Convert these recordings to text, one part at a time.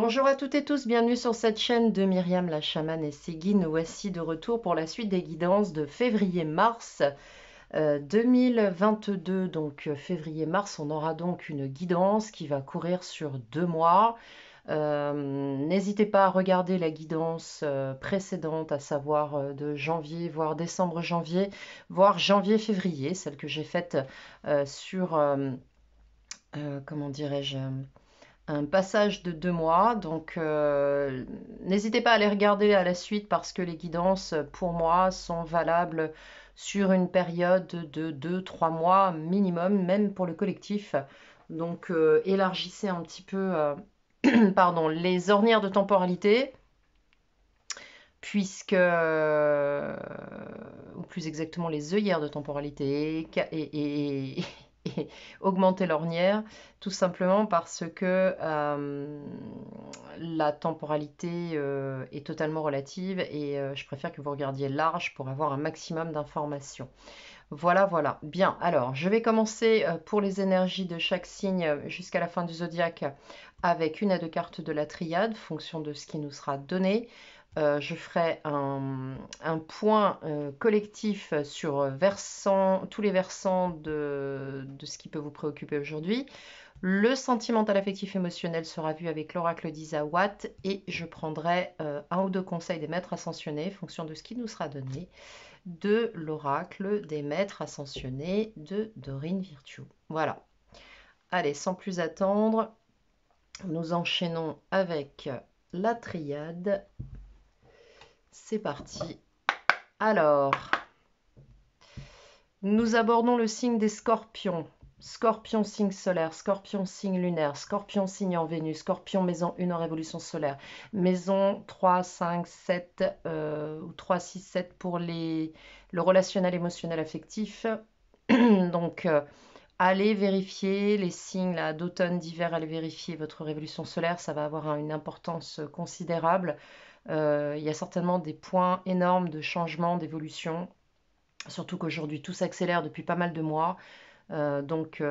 Bonjour à toutes et tous, bienvenue sur cette chaîne de Myriam la chamane et ses guides. Nous voici de retour pour la suite des guidances de février-mars 2022. Donc février-mars, on aura donc une guidance qui va courir sur 2 mois. N'hésitez pas à regarder la guidance précédente, à savoir de janvier, voire décembre-janvier, voire janvier-février, celle que j'ai faite sur, comment dirais-je, un passage de 2 mois. Donc, n'hésitez pas à les regarder à la suite parce que les guidances, pour moi, sont valables sur une période de 2-3 mois minimum, même pour le collectif. Donc, élargissez un petit peu pardon, les ornières de temporalité, puisque, ou plus exactement les œillères de temporalité, et augmenter l'ornière, tout simplement parce que la temporalité est totalement relative et je préfère que vous regardiez large pour avoir un maximum d'informations. Voilà, voilà. Bien, alors je vais commencer pour les énergies de chaque signe jusqu'à la fin du zodiaque avec une à deux cartes de la triade, fonction de ce qui nous sera donné. Je ferai un point collectif sur tous les versants de ce qui peut vous préoccuper aujourd'hui. Le sentimental affectif émotionnel sera vu avec l'oracle d'Isawat et je prendrai un ou deux conseils des maîtres ascensionnés, fonction de ce qui nous sera donné, de l'oracle des maîtres ascensionnés de Dorine Virtue. Voilà. Allez, sans plus attendre, nous enchaînons avec la triade. C'est parti. Alors, nous abordons le signe des scorpions. Scorpion signe solaire, scorpion signe lunaire, scorpion signe en Vénus, scorpion maison 1 en révolution solaire, maison 3, 5, 7 ou 3, 6, 7 pour le relationnel émotionnel affectif. Donc, allez vérifier les signes d'automne, d'hiver, allez vérifier votre révolution solaire, ça va avoir une importance considérable. Il y a certainement des points énormes de changement, d'évolution, surtout qu'aujourd'hui tout s'accélère depuis pas mal de mois. Donc,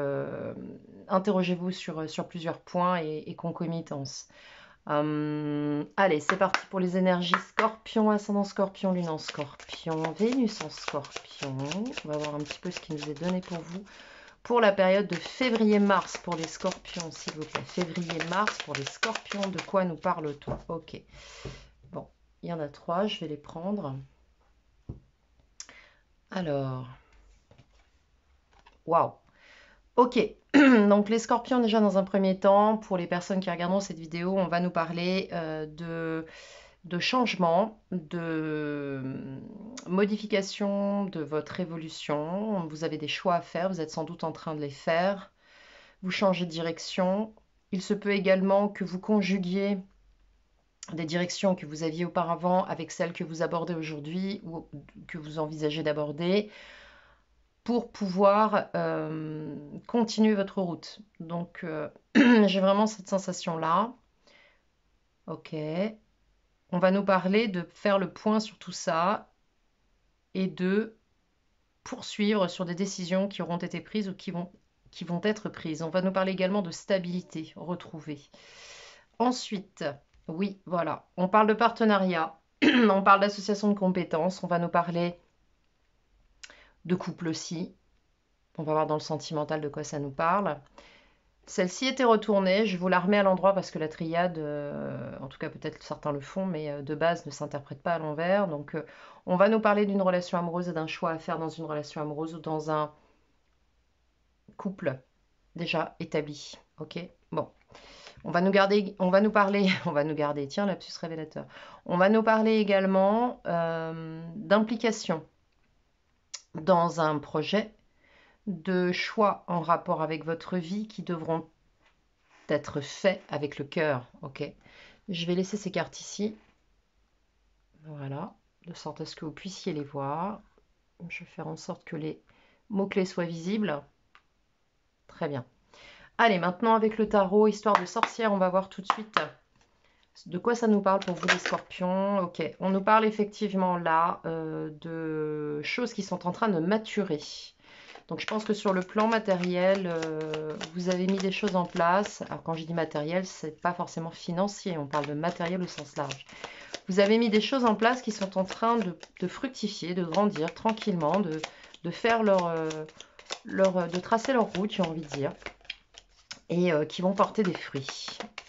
interrogez-vous sur plusieurs points et concomitance. Allez, c'est parti pour les énergies Scorpion, ascendant Scorpion, lune en Scorpion, Vénus en Scorpion. On va voir un petit peu ce qui nous est donné pour vous pour la période de février-mars pour les Scorpions, s'il vous plaît. Février-mars pour les Scorpions, de quoi nous parle-t-on? Ok. Bon, il y en a 3, je vais les prendre. Alors, waouh. Ok, donc les scorpions déjà dans un premier temps, pour les personnes qui regarderont cette vidéo, on va nous parler de changement, de modification de votre évolution. Vous avez des choix à faire, vous êtes sans doute en train de les faire. Vous changez de direction. Il se peut également que vous conjuguiez des directions que vous aviez auparavant avec celles que vous abordez aujourd'hui ou que vous envisagez d'aborder, pour pouvoir continuer votre route. Donc, j'ai vraiment cette sensation-là. Ok. On va nous parler de faire le point sur tout ça et de poursuivre sur des décisions qui auront été prises ou qui vont être prises. On va nous parler également de stabilité retrouvée. Ensuite, oui, voilà. On parle de partenariat. On parle d'association de compétences. On va nous parler de couple aussi. On va voir dans le sentimental de quoi ça nous parle. Celle-ci était retournée, je vous la remets à l'endroit parce que la triade, en tout cas peut-être certains le font, mais de base ne s'interprète pas à l'envers. Donc on va nous parler d'une relation amoureuse et d'un choix à faire dans une relation amoureuse ou dans un couple déjà établi. Ok, bon. On va nous parler, tiens, lapsus révélateur. On va nous parler également d'implication dans un projet, de choix en rapport avec votre vie qui devront être faits avec le cœur. Ok. Je vais laisser ces cartes ici. Voilà. De sorte à ce que vous puissiez les voir. Je vais faire en sorte que les mots-clés soient visibles. Très bien. Allez, maintenant avec le tarot, histoire de sorcière, on va voir tout de suite de quoi ça nous parle pour vous les scorpions. Ok, on nous parle effectivement là de choses qui sont en train de maturer. Donc je pense que sur le plan matériel, vous avez mis des choses en place. Alors quand je dis matériel, c'est pas forcément financier, on parle de matériel au sens large. Vous avez mis des choses en place qui sont en train de fructifier, de grandir tranquillement, de faire de tracer leur route, j'ai envie de dire, et qui vont porter des fruits.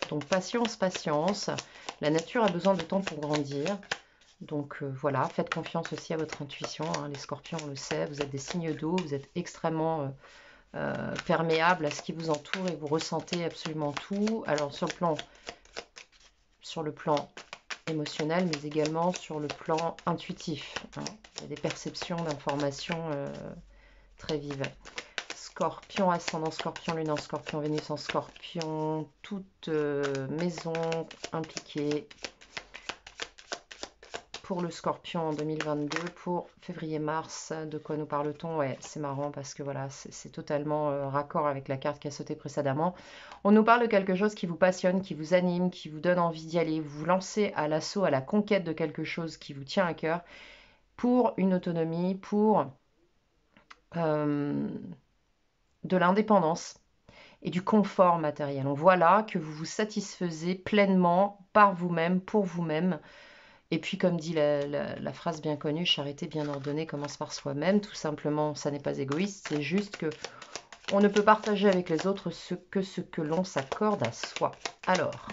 Donc patience, patience. La nature a besoin de temps pour grandir. Donc voilà, faites confiance aussi à votre intuition, hein. Les scorpions, on le sait, vous êtes des signes d'eau, vous êtes extrêmement perméables à ce qui vous entoure et vous ressentez absolument tout. Alors sur le plan émotionnel, mais également sur le plan intuitif, hein. Il y a des perceptions d'informations très vives. Scorpion, ascendant Scorpion, lune en Scorpion, Vénus en Scorpion, toute maison impliquée pour le Scorpion en 2022, pour février-mars. De quoi nous parle-t-on? Ouais, c'est marrant parce que voilà, c'est totalement raccord avec la carte qui a sauté précédemment. On nous parle de quelque chose qui vous passionne, qui vous anime, qui vous donne envie d'y aller. Vous vous lancez à l'assaut, à la conquête de quelque chose qui vous tient à cœur pour une autonomie, pour euh, de l'indépendance et du confort matériel. On voit là que vous vous satisfaisez pleinement par vous-même, pour vous-même. Et puis, comme dit la phrase bien connue, charité bien ordonnée commence par soi-même. Tout simplement, ça n'est pas égoïste, c'est juste que on ne peut partager avec les autres ce que l'on s'accorde à soi. Alors,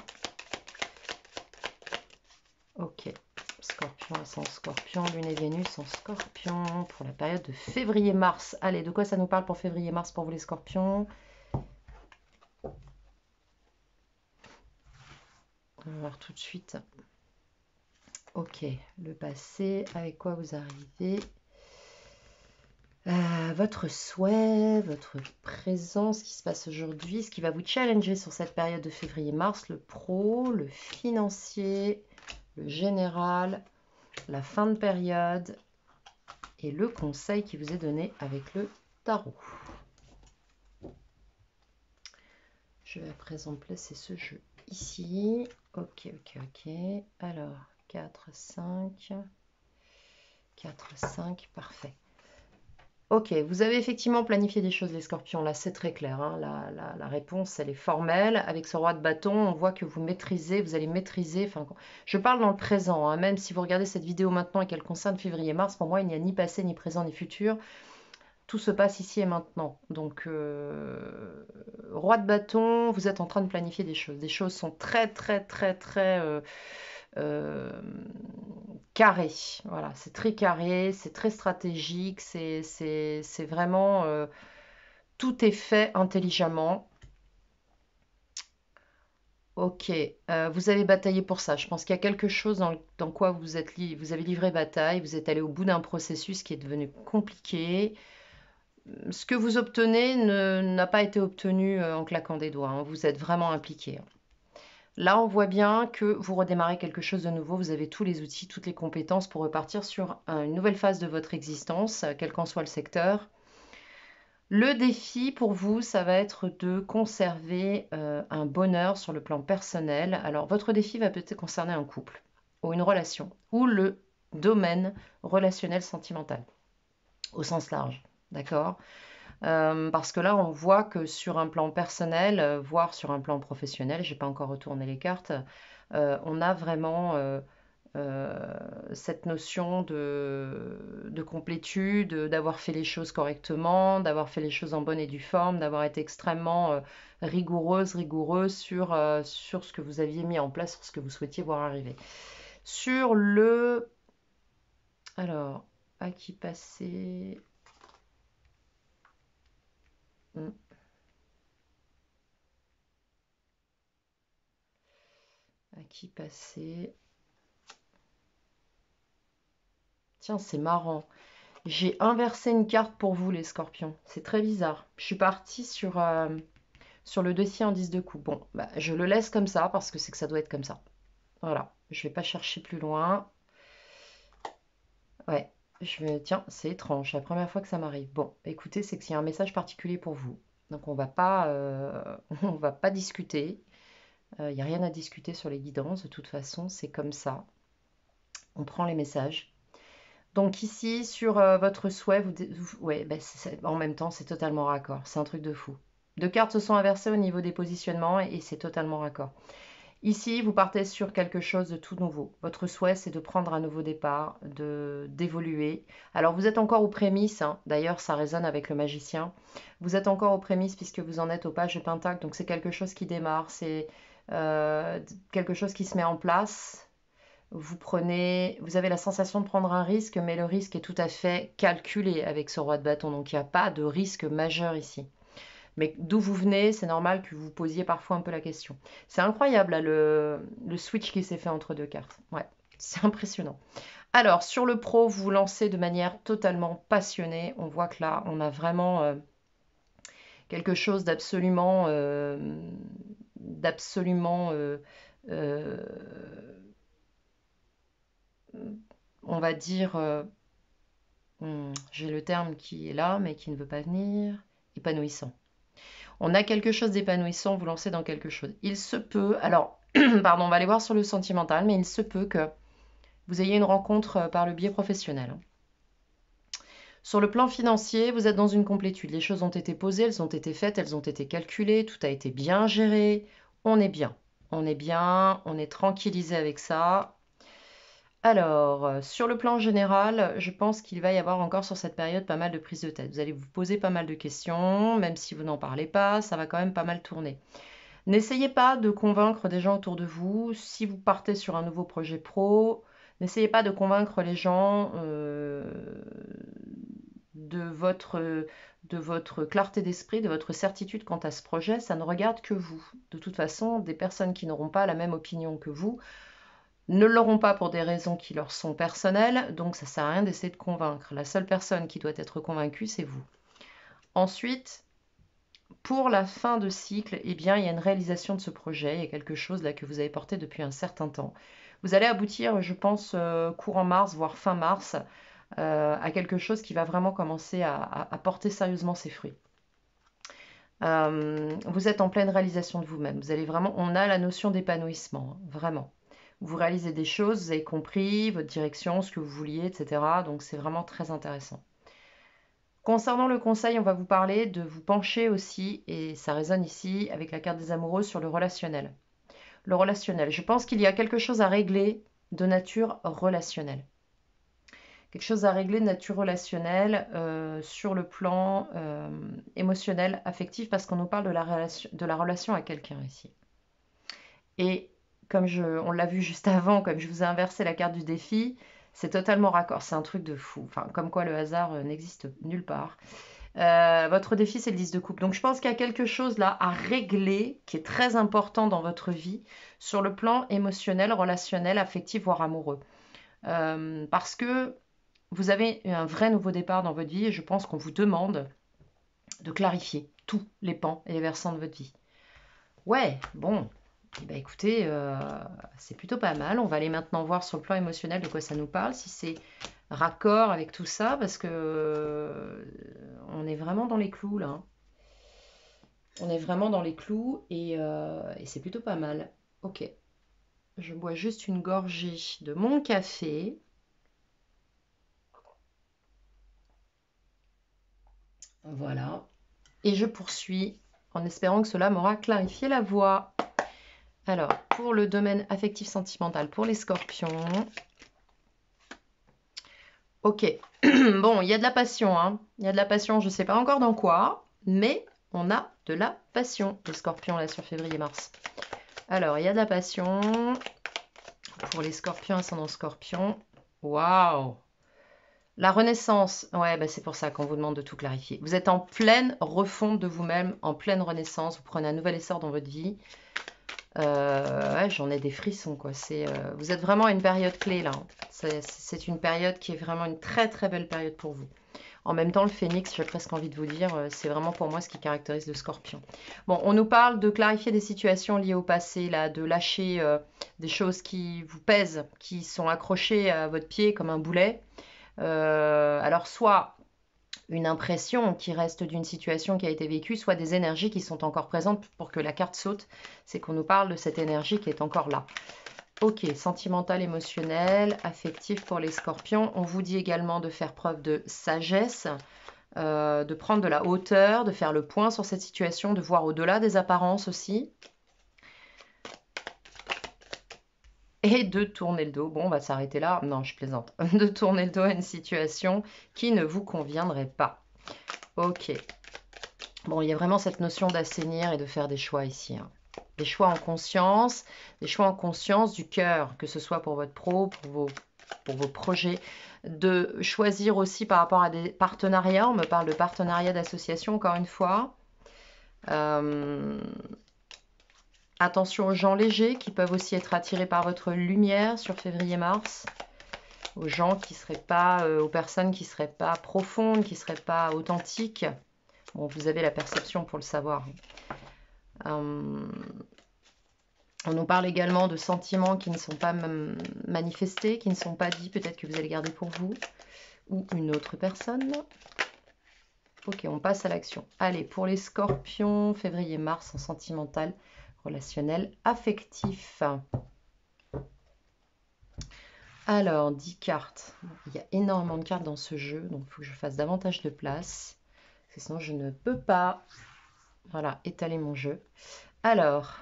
ok, Scorpion, ascendant Scorpion, Lune et Vénus en Scorpion pour la période de février-mars. Allez, de quoi ça nous parle pour février-mars pour vous les Scorpions? On va voir tout de suite. Ok, le passé, avec quoi vous arrivez? Votre souhait, votre présent, ce qui se passe aujourd'hui, ce qui va vous challenger sur cette période de février-mars, le pro, le financier, le général, la fin de période et le conseil qui vous est donné avec le tarot. Je vais à présent placer ce jeu ici. Ok, ok, ok. Alors, 4, 5. 4, 5, parfait. Ok, vous avez effectivement planifié des choses, les scorpions, là c'est très clair, hein. La réponse, elle est formelle. Avec ce roi de bâton, on voit que vous maîtrisez, vous allez maîtriser, enfin, je parle dans le présent, hein. Même si vous regardez cette vidéo maintenant et qu'elle concerne février-mars, pour moi, il n'y a ni passé, ni présent, ni futur. Tout se passe ici et maintenant. Donc, roi de bâton, vous êtes en train de planifier des choses. Des choses sont très, très, très, très euh, carré. Voilà, c'est très carré, c'est très stratégique, c'est vraiment... tout est fait intelligemment. Ok, vous avez bataillé pour ça. Je pense qu'il y a quelque chose dans quoi vous avez livré bataille, vous êtes allé au bout d'un processus qui est devenu compliqué. Ce que vous obtenez n'a pas été obtenu en claquant des doigts, hein. Vous êtes vraiment impliqué, hein. Là, on voit bien que vous redémarrez quelque chose de nouveau. Vous avez tous les outils, toutes les compétences pour repartir sur une nouvelle phase de votre existence, quel qu'en soit le secteur. Le défi pour vous, ça va être de conserver un bonheur sur le plan personnel. Alors, votre défi va peut-être concerner un couple ou une relation ou le domaine relationnel sentimental au sens large. D'accord? Parce que là, on voit que sur un plan personnel, voire sur un plan professionnel, je n'ai pas encore retourné les cartes, on a vraiment cette notion de complétude, d'avoir fait les choses correctement, d'avoir fait les choses en bonne et due forme, d'avoir été extrêmement rigoureux sur ce que vous aviez mis en place, sur ce que vous souhaitiez voir arriver. Sur le... Alors, à qui passer? À qui passer? Tiens, c'est marrant. J'ai inversé une carte pour vous, les scorpions. C'est très bizarre. Je suis partie sur le dossier en 10 de coups. Bon, bah, je le laisse comme ça parce que c'est que ça doit être comme ça. Voilà. Je vais pas chercher plus loin. Ouais. Tiens, c'est étrange. C'est la première fois que ça m'arrive. Bon, écoutez, c'est qu'il y a un message particulier pour vous. Donc on va pas discuter. Il n'y a rien à discuter sur les guidances. De toute façon, c'est comme ça. On prend les messages. Donc ici, sur votre souhait, ouais, ben, en même temps, c'est totalement raccord. C'est un truc de fou. Deux cartes se sont inversées au niveau des positionnements et c'est totalement raccord. Ici, vous partez sur quelque chose de tout nouveau. Votre souhait, c'est de prendre un nouveau départ, d'évoluer. Alors, vous êtes encore aux prémices, hein. D'ailleurs, ça résonne avec le magicien. Vous êtes encore aux prémices puisque vous en êtes au page de Pentacle. Donc, c'est quelque chose qui démarre, c'est quelque chose qui se met en place. Vous avez la sensation de prendre un risque, mais le risque est tout à fait calculé avec ce roi de bâton. Donc, il n'y a pas de risque majeur ici. Mais d'où vous venez, c'est normal que vous posiez parfois un peu la question. C'est incroyable, là, le switch qui s'est fait entre deux cartes. Ouais, c'est impressionnant. Alors, sur le pro, vous vous lancez de manière totalement passionnée. On voit que là, on a vraiment quelque chose d'absolument, euh, on va dire, j'ai le terme qui est là, mais qui ne veut pas venir, épanouissant. On a quelque chose d'épanouissant, vous lancez dans quelque chose. Il se peut, alors, pardon, on va aller voir sur le sentimental, mais il se peut que vous ayez une rencontre par le biais professionnel. Sur le plan financier, vous êtes dans une complétude. Les choses ont été posées, elles ont été faites, elles ont été calculées, tout a été bien géré. On est bien. On est bien, on est tranquillisé avec ça. Alors, sur le plan général, je pense qu'il va y avoir encore sur cette période pas mal de prises de tête. Vous allez vous poser pas mal de questions, même si vous n'en parlez pas, ça va quand même pas mal tourner. N'essayez pas de convaincre des gens autour de vous. Si vous partez sur un nouveau projet pro, n'essayez pas de convaincre les gens de votre clarté d'esprit, de votre certitude quant à ce projet. Ça ne regarde que vous. De toute façon, des personnes qui n'auront pas la même opinion que vous ne l'auront pas pour des raisons qui leur sont personnelles, donc ça ne sert à rien d'essayer de convaincre. La seule personne qui doit être convaincue, c'est vous. Ensuite, pour la fin de cycle, eh bien, il y a une réalisation de ce projet, il y a quelque chose là que vous avez porté depuis un certain temps. Vous allez aboutir, je pense, courant mars, voire fin mars, à quelque chose qui va vraiment commencer à porter sérieusement ses fruits. Vous êtes en pleine réalisation de vous-même. Vous allez vraiment, on a la notion d'épanouissement, hein, vraiment. Vous réalisez des choses, vous avez compris votre direction, ce que vous vouliez, etc. Donc c'est vraiment très intéressant. Concernant le conseil, on va vous parler de vous pencher aussi, et ça résonne ici avec la carte des amoureux, sur le relationnel. Le relationnel, je pense qu'il y a quelque chose à régler de nature relationnelle. Quelque chose à régler de nature relationnelle sur le plan émotionnel, affectif, parce qu'on nous parle de la relation à quelqu'un ici. Et comme on l'a vu juste avant, comme je vous ai inversé la carte du défi, c'est totalement raccord, c'est un truc de fou. Enfin, comme quoi le hasard n'existe nulle part. Votre défi, c'est le 10 de coupe. Donc je pense qu'il y a quelque chose là à régler qui est très important dans votre vie sur le plan émotionnel, relationnel, affectif, voire amoureux. Parce que vous avez un vrai nouveau départ dans votre vie et je pense qu'on vous demande de clarifier tous les pans et les versants de votre vie. Ouais, bon, eh ben écoutez, c'est plutôt pas mal. On va aller maintenant voir sur le plan émotionnel de quoi ça nous parle, si c'est raccord avec tout ça, parce que on est vraiment dans les clous là. On est vraiment dans les clous et c'est plutôt pas mal. Ok, je bois juste une gorgée de mon café. Voilà. Et je poursuis en espérant que cela m'aura clarifié la voie. Alors, pour le domaine affectif sentimental, pour les scorpions. Ok. Bon, il y a de la passion, hein. Il y a de la passion, je ne sais pas encore dans quoi, mais on a de la passion, les scorpions, là, sur février-mars. Alors, il y a de la passion pour les scorpions, ascendant scorpion. Waouh! La renaissance, ouais, bah c'est pour ça qu'on vous demande de tout clarifier. Vous êtes en pleine refonte de vous-même, en pleine renaissance. Vous prenez un nouvel essor dans votre vie. Ouais, j'en ai des frissons, quoi. Vous êtes vraiment à une période clé, là. C'est une période qui est vraiment une très, très belle période pour vous. En même temps, le phénix, j'ai presque envie de vous dire, c'est vraiment pour moi ce qui caractérise le scorpion. Bon, on nous parle de clarifier des situations liées au passé, là, de lâcher des choses qui vous pèsent, qui sont accrochées à votre pied comme un boulet. Alors, soit une impression qui reste d'une situation qui a été vécue, soit des énergies qui sont encore présentes pour que la carte saute. C'est qu'on nous parle de cette énergie qui est encore là. Ok, sentimental, émotionnel, affectif pour les scorpions. On vous dit également de faire preuve de sagesse, de prendre de la hauteur, de faire le point sur cette situation, de voir au-delà des apparences aussi. Et de tourner le dos. Bon, on va s'arrêter là. Non, je plaisante. De tourner le dos à une situation qui ne vous conviendrait pas. Ok. Bon, il y a vraiment cette notion d'assainir et de faire des choix ici, hein. Des choix en conscience, du cœur, que ce soit pour votre pro, pour vos projets, de choisir aussi par rapport à des partenariats. On me parle de partenariat d'association, encore une fois. Attention aux gens légers qui peuvent aussi être attirés par votre lumière sur février-mars. Aux gens qui seraient pas, aux personnes qui ne seraient pas profondes, qui ne seraient pas authentiques. Bon, vous avez la perception pour le savoir. On nous parle également de sentiments qui ne sont pas manifestés, qui ne sont pas dits, peut-être que vous allez garder pour vous ou une autre personne. Ok, on passe à l'action. Allez, pour les scorpions, février-mars en sentimental, relationnel, affectif. Alors, 10 cartes. Il y a énormément de cartes dans ce jeu, donc il faut que je fasse davantage de place. Parce que sinon, je ne peux pas, voilà, étaler mon jeu. Alors,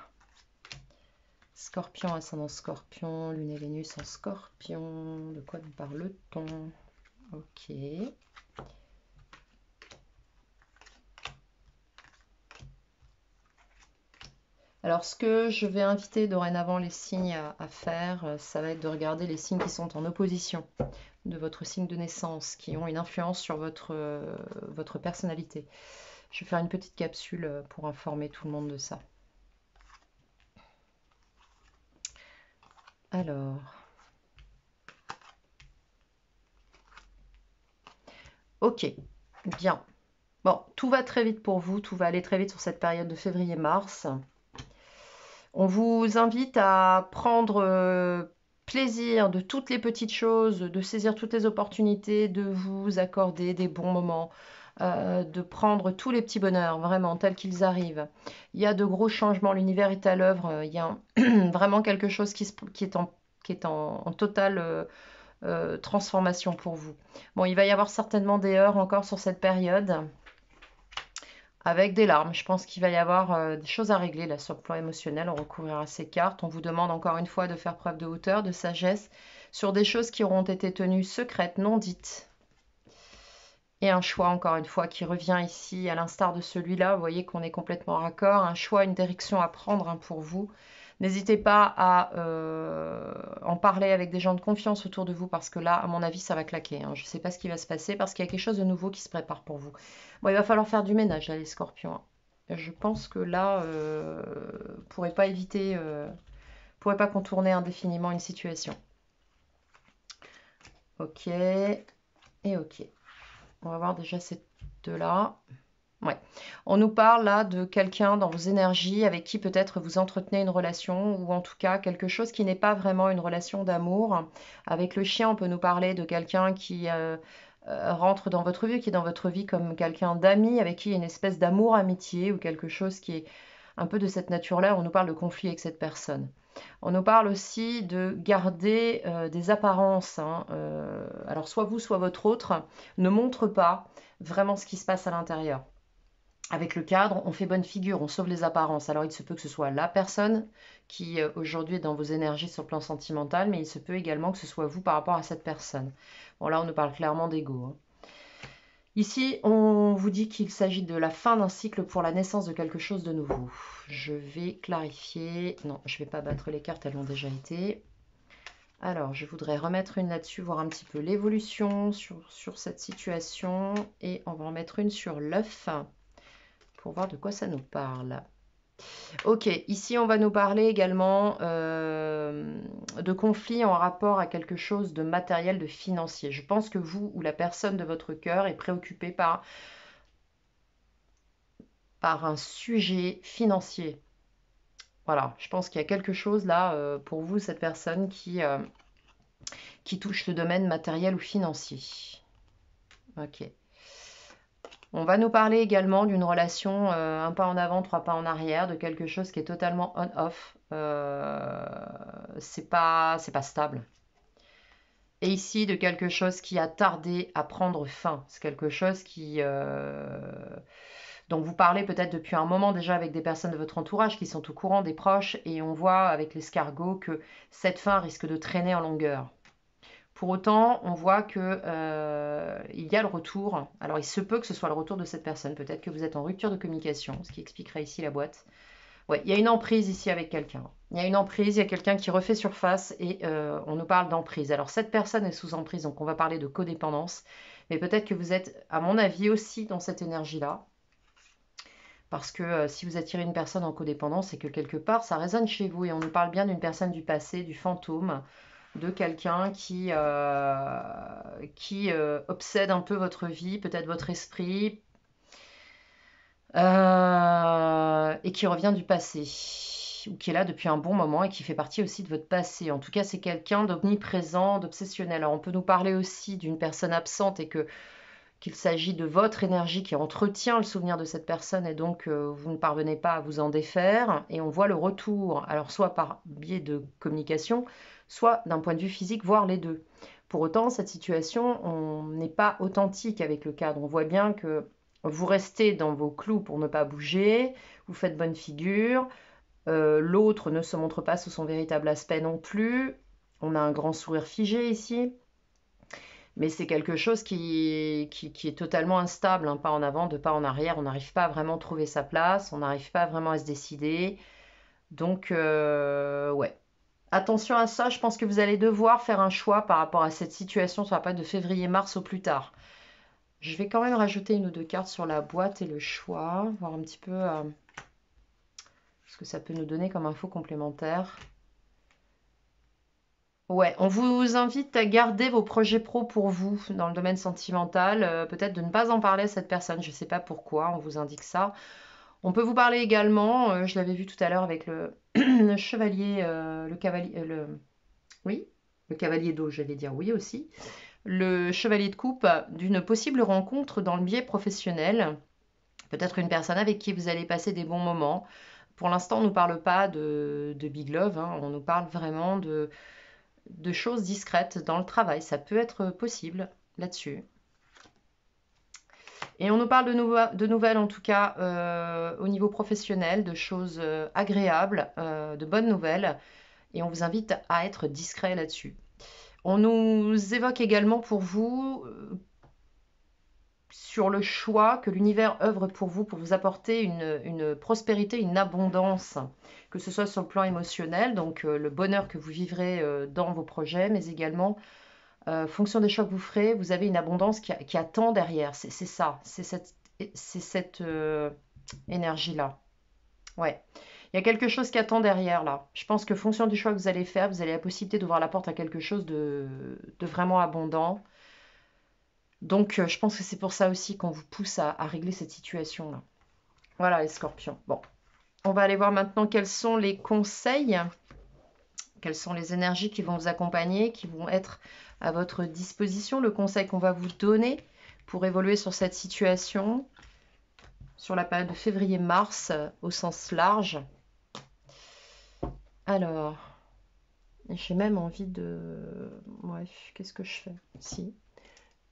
Scorpion, ascendant Scorpion, Lune et Vénus en Scorpion. De quoi nous parle-t-on? Ok. Alors, ce que je vais inviter dorénavant les signes à faire, ça va être de regarder les signes qui sont en opposition de votre signe de naissance, qui ont une influence sur votre personnalité. Je vais faire une petite capsule pour informer tout le monde de ça. Alors, ok, bien. Bon, tout va très vite pour vous, tout va aller très vite sur cette période de février-mars. On vous invite à prendre plaisir de toutes les petites choses, de saisir toutes les opportunités, de vous accorder des bons moments, de prendre tous les petits bonheurs, vraiment, tels qu'ils arrivent. Il y a de gros changements, l'univers est à l'œuvre, il y a vraiment quelque chose qui est en totale transformation pour vous. Bon, il va y avoir certainement des heures encore sur cette période, avec des larmes. Je pense qu'il va y avoir des choses à régler là sur le plan émotionnel. On recouvrira ces cartes. On vous demande encore une fois de faire preuve de hauteur, de sagesse sur des choses qui auront été tenues secrètes, non dites. Et un choix, encore une fois, qui revient ici, à l'instar de celui-là. Vous voyez qu'on est complètement raccord. Un choix, une direction à prendre, hein, pour vous. N'hésitez pas à en parler avec des gens de confiance autour de vous, parce que là, à mon avis, ça va claquer, hein. Je ne sais pas ce qui va se passer, parce qu'il y a quelque chose de nouveau qui se prépare pour vous. Bon, il va falloir faire du ménage, là, les scorpions, hein. Je pense que là, vous ne pourrez pas éviter, pourrez pas contourner indéfiniment une situation. Ok, et ok. On va voir déjà ces deux-là. Ouais. On nous parle là de quelqu'un dans vos énergies avec qui peut-être vous entretenez une relation, ou en tout cas quelque chose qui n'est pas vraiment une relation d'amour. Avec le chien, on peut nous parler de quelqu'un qui rentre dans votre vie, qui est dans votre vie comme quelqu'un d'ami, avec qui il y a une espèce d'amour-amitié, ou quelque chose qui est un peu de cette nature-là. On nous parle de conflit avec cette personne. On nous parle aussi de garder des apparences, hein. Alors soit vous, soit votre autre ne montre pas vraiment ce qui se passe à l'intérieur. Avec le cadre, on fait bonne figure, on sauve les apparences. Alors il se peut que ce soit la personne qui aujourd'hui est dans vos énergies sur le plan sentimental, mais il se peut également que ce soit vous par rapport à cette personne. Bon, là on nous parle clairement d'ego, hein. Ici, on vous dit qu'il s'agit de la fin d'un cycle pour la naissance de quelque chose de nouveau. Je vais clarifier. Non, je ne vais pas battre les cartes, elles l'ont déjà été. Alors, je voudrais remettre une là-dessus, voir un petit peu l'évolution sur cette situation. Et on va en mettre une sur l'œuf pour voir de quoi ça nous parle. Ok, ici on va nous parler également de conflits en rapport à quelque chose de matériel, de financier. Je pense que vous ou la personne de votre cœur est préoccupée par un sujet financier. Voilà, je pense qu'il y a quelque chose là pour vous, cette personne qui touche le domaine matériel ou financier. Ok. On va nous parler également d'une relation un pas en avant, trois pas en arrière, de quelque chose qui est totalement on-off. c'est pas stable. Et ici, de quelque chose qui a tardé à prendre fin. C'est quelque chose dont vous parlez peut-être depuis un moment déjà avec des personnes de votre entourage qui sont au courant, des proches, et on voit avec l'escargot que cette fin risque de traîner en longueur. Pour autant, on voit que il y a le retour. Alors, il se peut que ce soit le retour de cette personne. Peut-être que vous êtes en rupture de communication, ce qui expliquerait ici la boîte. Ouais, il y a une emprise ici avec quelqu'un. Il y a une emprise, il y a quelqu'un qui refait surface et on nous parle d'emprise. Alors, cette personne est sous emprise, donc on va parler de codépendance. Mais peut-être que vous êtes, à mon avis, aussi dans cette énergie-là. Parce que si vous attirez une personne en codépendance, c'est que quelque part, ça résonne chez vous. Et on nous parle bien d'une personne du passé, du fantôme, de quelqu'un qui obsède un peu votre vie, peut-être votre esprit, et qui revient du passé, ou qui est là depuis un bon moment et qui fait partie aussi de votre passé. En tout cas, c'est quelqu'un d'omniprésent, d'obsessionnel. Alors, on peut nous parler aussi d'une personne absente et qu'il s'agit de votre énergie qui entretient le souvenir de cette personne et donc vous ne parvenez pas à vous en défaire et on voit le retour, alors soit par biais de communication, soit d'un point de vue physique, voire les deux. Pour autant, cette situation, on n'est pas authentique avec le cadre. On voit bien que vous restez dans vos clous pour ne pas bouger, vous faites bonne figure, l'autre ne se montre pas sous son véritable aspect non plus, on a un grand sourire figé ici. Mais c'est quelque chose qui est totalement instable, hein, pas en avant, de pas en arrière. On n'arrive pas à vraiment trouver sa place, on n'arrive pas vraiment à se décider. Donc, ouais. Attention à ça, je pense que vous allez devoir faire un choix par rapport à cette situation sur la période de février-mars au plus tard. Je vais quand même rajouter une ou deux cartes sur la boîte et le choix, voir un petit peu ce que ça peut nous donner comme info complémentaire. Ouais, on vous invite à garder vos projets pro pour vous dans le domaine sentimental. Peut-être de ne pas en parler à cette personne. Je ne sais pas pourquoi, on vous indique ça. On peut vous parler également, je l'avais vu tout à l'heure avec le, le chevalier, le cavalier, oui, le cavalier d'eau, j'allais dire oui aussi. Le chevalier de coupe, d'une possible rencontre dans le biais professionnel. Peut-être une personne avec qui vous allez passer des bons moments. Pour l'instant, on ne nous parle pas de Big Love, hein, on nous parle vraiment de choses discrètes dans le travail. Ça peut être possible là-dessus. Et on nous parle de nouvelles, en tout cas, au niveau professionnel, de choses agréables, de bonnes nouvelles. Et on vous invite à être discret là-dessus. On nous évoque également pour vous sur le choix que l'univers œuvre pour vous apporter une prospérité, une abondance, que ce soit sur le plan émotionnel, donc le bonheur que vous vivrez dans vos projets, mais également fonction des choix que vous ferez, vous avez une abondance qui attend derrière. C'est ça, c'est cette énergie-là. Ouais. Il y a quelque chose qui attend derrière là. Je pense que fonction du choix que vous allez faire, vous avez la possibilité d'ouvrir la porte à quelque chose de vraiment abondant. Donc, je pense que c'est pour ça aussi qu'on vous pousse à régler cette situation-là. Voilà, les scorpions. Bon, on va aller voir maintenant quels sont les conseils, quelles sont les énergies qui vont vous accompagner, qui vont être à votre disposition, le conseil qu'on va vous donner pour évoluer sur cette situation, sur la période de février-mars au sens large. Alors, j'ai même envie de... Ouais, qu'est-ce que je fais? Si,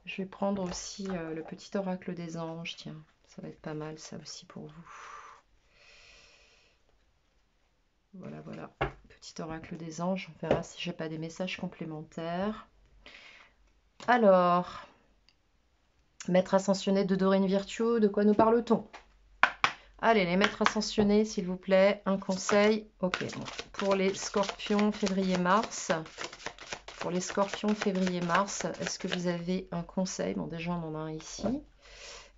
je vais prendre aussi le petit oracle des anges, tiens, ça va être pas mal ça aussi pour vous. Voilà, voilà, petit oracle des anges, on verra si j'ai pas des messages complémentaires. Alors, maître ascensionné de Dorine Virtue, de quoi nous parle-t-on? Allez, les maîtres ascensionnés, s'il vous plaît, un conseil. Ok, bon. Pour les scorpions février-mars, est-ce que vous avez un conseil? Bon, déjà, on en a un ici.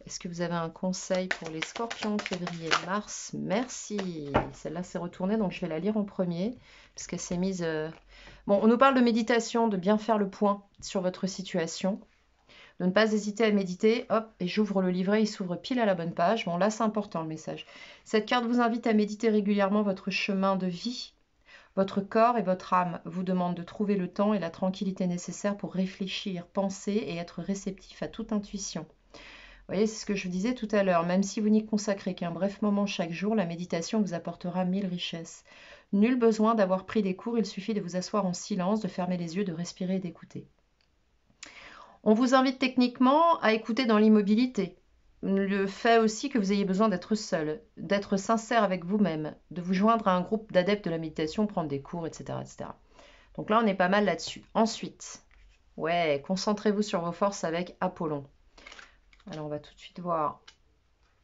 Est-ce que vous avez un conseil pour les scorpions février-mars? Merci. Celle-là s'est retournée, donc je vais la lire en premier, parce qu'elle s'est mise... Bon, on nous parle de méditation, de bien faire le point sur votre situation. De ne pas hésiter à méditer. Hop, et j'ouvre le livret, il s'ouvre pile à la bonne page. Bon, là, c'est important le message. Cette carte vous invite à méditer régulièrement votre chemin de vie. Votre corps et votre âme vous demandent de trouver le temps et la tranquillité nécessaires pour réfléchir, penser et être réceptif à toute intuition. Vous voyez, c'est ce que je vous disais tout à l'heure. Même si vous n'y consacrez qu'un bref moment chaque jour, la méditation vous apportera 1000 richesses. Nul besoin d'avoir pris des cours, il suffit de vous asseoir en silence, de fermer les yeux, de respirer et d'écouter. On vous invite techniquement à écouter dans l'immobilité. Le fait aussi que vous ayez besoin d'être seul, d'être sincère avec vous-même, de vous joindre à un groupe d'adeptes de la méditation, prendre des cours, etc., etc. Donc là, on est pas mal là-dessus. Ensuite, ouais, concentrez-vous sur vos forces avec Apollon. Alors, on va tout de suite voir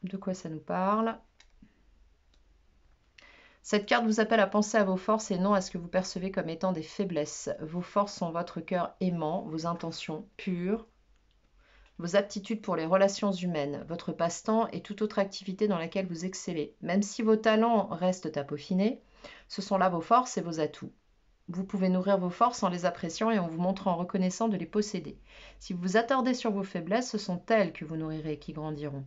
de quoi ça nous parle. Cette carte vous appelle à penser à vos forces et non à ce que vous percevez comme étant des faiblesses. Vos forces sont votre cœur aimant, vos intentions pures, vos aptitudes pour les relations humaines, votre passe-temps et toute autre activité dans laquelle vous excellez. Même si vos talents restent à peaufiner, ce sont là vos forces et vos atouts. Vous pouvez nourrir vos forces en les appréciant et en vous montrant reconnaissant de les posséder. Si vous vous attardez sur vos faiblesses, ce sont elles que vous nourrirez et qui grandiront.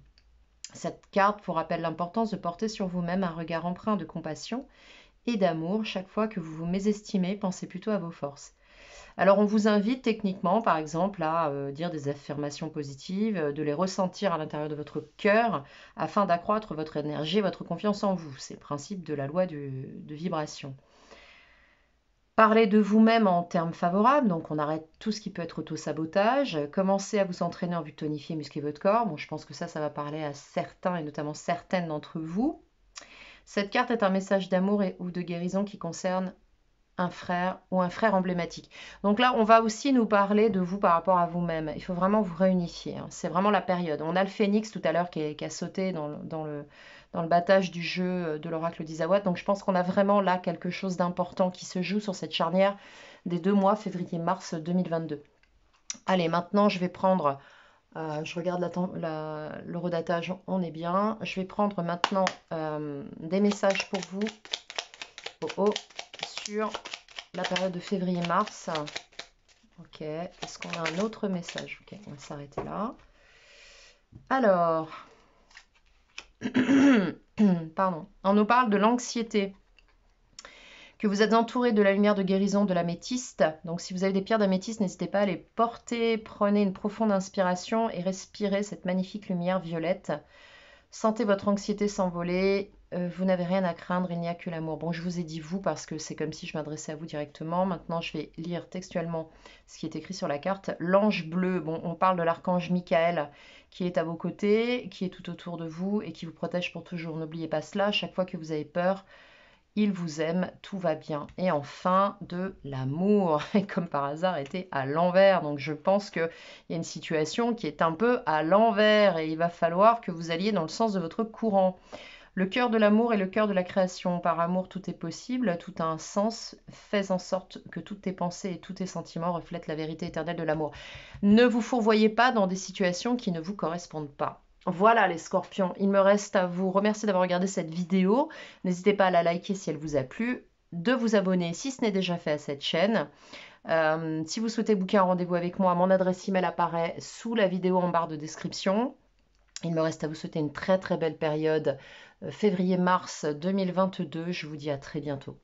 Cette carte vous rappelle l'importance de porter sur vous-même un regard empreint de compassion et d'amour. Chaque fois que vous vous mésestimez, pensez plutôt à vos forces. Alors on vous invite techniquement, par exemple, à dire des affirmations positives, de les ressentir à l'intérieur de votre cœur afin d'accroître votre énergie et votre confiance en vous. C'est le principe de la loi de vibration. Parlez de vous-même en termes favorables, donc on arrête tout ce qui peut être auto-sabotage. Commencez à vous entraîner en vue de tonifier et muscler votre corps. Bon, je pense que ça va parler à certains et notamment certaines d'entre vous. Cette carte est un message d'amour ou de guérison qui concerne un frère ou un frère emblématique. Donc là, on va aussi nous parler de vous par rapport à vous-même. Il faut vraiment vous réunifier. C'est vraiment la période. On a le phénix tout à l'heure qui a sauté dans le battage du jeu de l'oracle d'Isawat. Donc je pense qu'on a vraiment là quelque chose d'important qui se joue sur cette charnière des 2 mois, février-mars 2022. Allez, maintenant je vais prendre... je regarde le redatage, on est bien. Je vais prendre maintenant des messages pour vous sur la période de février-mars. Ok, est-ce qu'on a un autre message? Ok, on va s'arrêter là. Alors, pardon, on nous parle de l'anxiété, que vous êtes entouré de la lumière de guérison de l'améthyste. Donc si vous avez des pierres d'améthyste, n'hésitez pas à les porter, prenez une profonde inspiration et respirez cette magnifique lumière violette. Sentez votre anxiété s'envoler, vous n'avez rien à craindre, il n'y a que l'amour. Bon, je vous ai dit vous parce que c'est comme si je m'adressais à vous directement. Maintenant, je vais lire textuellement ce qui est écrit sur la carte. L'ange bleu, bon, on parle de l'archange Michael qui est à vos côtés, qui est tout autour de vous et qui vous protège pour toujours. N'oubliez pas cela, chaque fois que vous avez peur, il vous aime, tout va bien. Et enfin, de l'amour, et comme par hasard, était à l'envers. Donc je pense qu'il y a une situation qui est un peu à l'envers et il va falloir que vous alliez dans le sens de votre courant. Le cœur de l'amour est le cœur de la création. Par amour, tout est possible, tout a un sens. Fais en sorte que toutes tes pensées et tous tes sentiments reflètent la vérité éternelle de l'amour. Ne vous fourvoyez pas dans des situations qui ne vous correspondent pas. Voilà les scorpions, il me reste à vous remercier d'avoir regardé cette vidéo. N'hésitez pas à la liker si elle vous a plu, de vous abonner si ce n'est déjà fait à cette chaîne. Si vous souhaitez booker un rendez-vous avec moi, mon adresse email apparaît sous la vidéo en barre de description. Il me reste à vous souhaiter une très très belle période février-mars 2022. Je vous dis à très bientôt.